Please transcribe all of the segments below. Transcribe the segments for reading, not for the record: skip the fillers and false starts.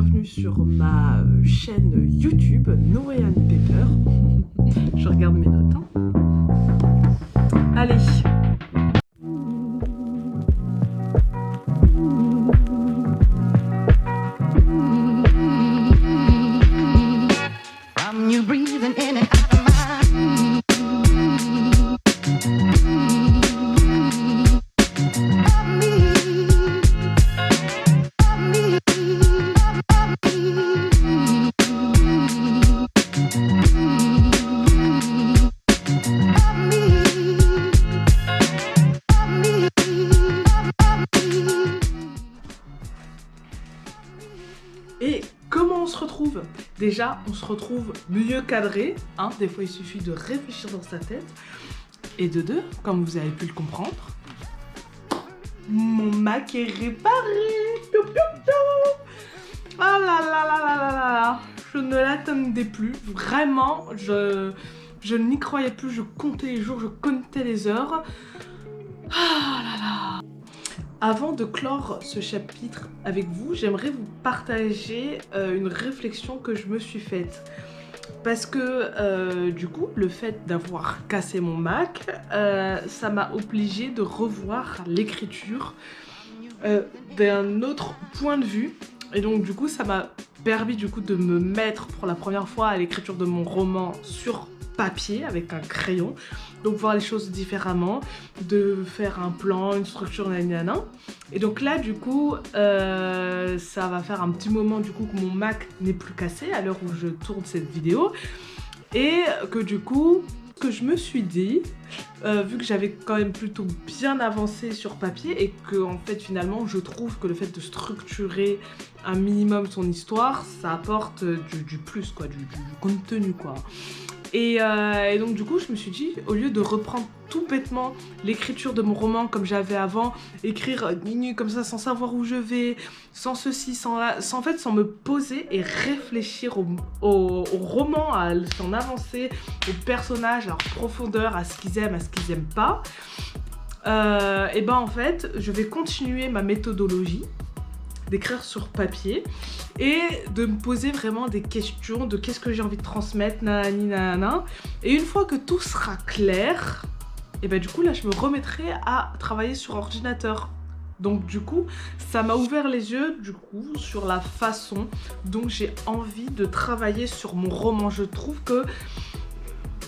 bienvenue sur ma chaîne YouTube Noéane Pepper. Je regarde mes notes. Allez. Et comment on se retrouve? Déjà, on se retrouve mieux cadré, hein, des fois il suffit de réfléchir dans sa tête. Et de deux, comme vous avez pu le comprendre, mon Mac est réparé. Piou, piou, piou. Ah là là là là là là, je ne l'attendais plus, vraiment, je n'y croyais plus, je comptais les jours, je comptais les heures. Ah là là. Avant de clore ce chapitre avec vous, j'aimerais vous partager une réflexion que je me suis faite. Parce que du coup, le fait d'avoir cassé mon Mac, ça m'a obligée de revoir l'écriture d'un autre point de vue. Et donc du coup, ça m'a permis du coup de me mettre pour la première fois à l'écriture de mon roman sur papier avec un crayon, donc voir les choses différemment, de faire un plan, une structure, nanana. Et donc là du coup ça va faire un petit moment du coup que mon Mac n'est plus cassé à l'heure où je tourne cette vidéo, et que du coup que je me suis dit, vu que j'avais quand même plutôt bien avancé sur papier et que en fait finalement je trouve que le fait de structurer un minimum son histoire, ça apporte du plus quoi, du contenu quoi. Et donc du coup je me suis dit, au lieu de reprendre tout bêtement l'écriture de mon roman comme j'avais avant, écrire comme ça sans savoir où je vais, sans ceci, sans me poser et réfléchir au roman, à son avancée, aux personnages, à leur profondeur, à ce qu'ils aiment, à ce qu'ils n'aiment pas, et ben en fait je vais continuer ma méthodologie d'écrire sur papier et de me poser vraiment des questions de qu'est-ce que j'ai envie de transmettre, nanani nanana. Et une fois que tout sera clair, et ben du coup là je me remettrai à travailler sur ordinateur. Donc du coup ça m'a ouvert les yeux du coup sur la façon dont j'ai envie de travailler sur mon roman. Je trouve que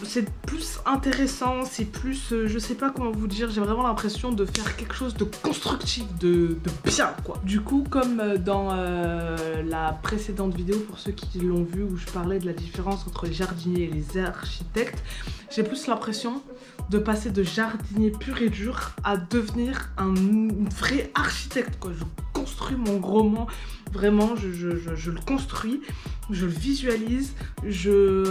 c'est plus intéressant, c'est plus, je sais pas comment vous dire, j'ai vraiment l'impression de faire quelque chose de constructif, de bien quoi. Du coup, comme dans la précédente vidéo, pour ceux qui l'ont vu, où je parlais de la différence entre les jardiniers et les architectes, j'ai plus l'impression de passer de jardinier pur et dur à devenir un vrai architecte quoi. Je construis mon roman, vraiment je le construis, je le visualise, je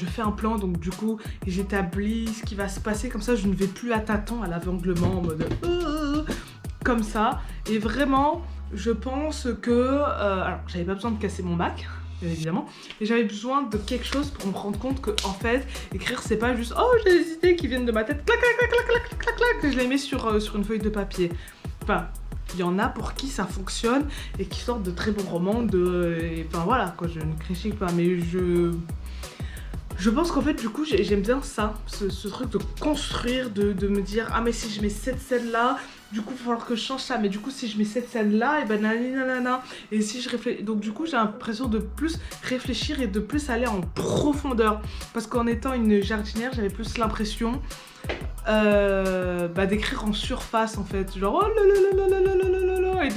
fais un plan, donc du coup j'établis ce qui va se passer, comme ça je ne vais plus à tâtons, à l'aveuglement en mode comme ça. Et vraiment je pense que alors j'avais pas besoin de casser mon Mac bien évidemment, et j'avais besoin de quelque chose pour me rendre compte que en fait écrire c'est pas juste oh j'ai des idées qui viennent de ma tête, clac clac clac clac clac clac clac, que je les mets sur une feuille de papier. Enfin, il y en a pour qui ça fonctionne et qui sortent de très bons romans, enfin voilà quoi, je ne critique pas, mais je pense qu'en fait du coup j'aime bien ça, ce truc de construire, de me dire ah mais si je mets cette scène là, du coup il va falloir que je change ça, mais du coup si je mets cette scène là, et ben nanana, et si je réfléchis, donc du coup j'ai l'impression de plus réfléchir et de plus aller en profondeur, parce qu'en étant une jardinière j'avais plus l'impression d'écrire en surface en fait, genre oh là, et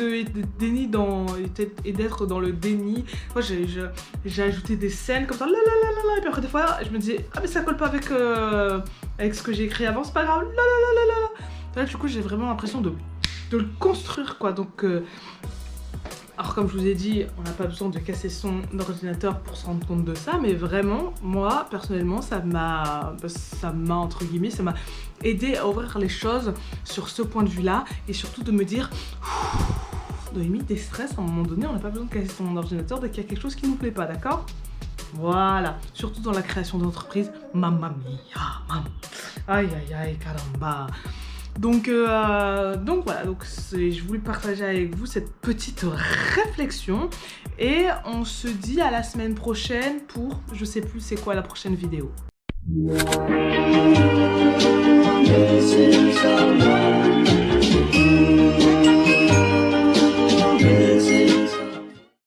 d'être dans le déni. Moi j'ai ajouté des scènes comme ça et puis après des fois je me disais ah mais ça colle pas avec ce que j'ai écrit avant, c'est pas grave là du coup j'ai vraiment l'impression de le construire quoi. Donc alors comme je vous ai dit, on n'a pas besoin de casser son ordinateur pour se rendre compte de ça, mais vraiment, moi, personnellement, ça m'a entre guillemets, ça m'a aidé à ouvrir les choses sur ce point de vue-là, et surtout de me dire, Noémie, t'es stress, à un moment donné, on n'a pas besoin de casser son ordinateur dès qu'il y a quelque chose qui nous plaît pas, d'accord? Voilà, surtout dans la création d'entreprise, mamma mia, aïe aïe aïe, caramba. Donc voilà, donc je voulais partager avec vous cette petite réflexion. Et on se dit à la semaine prochaine pour, je sais plus c'est quoi la prochaine vidéo.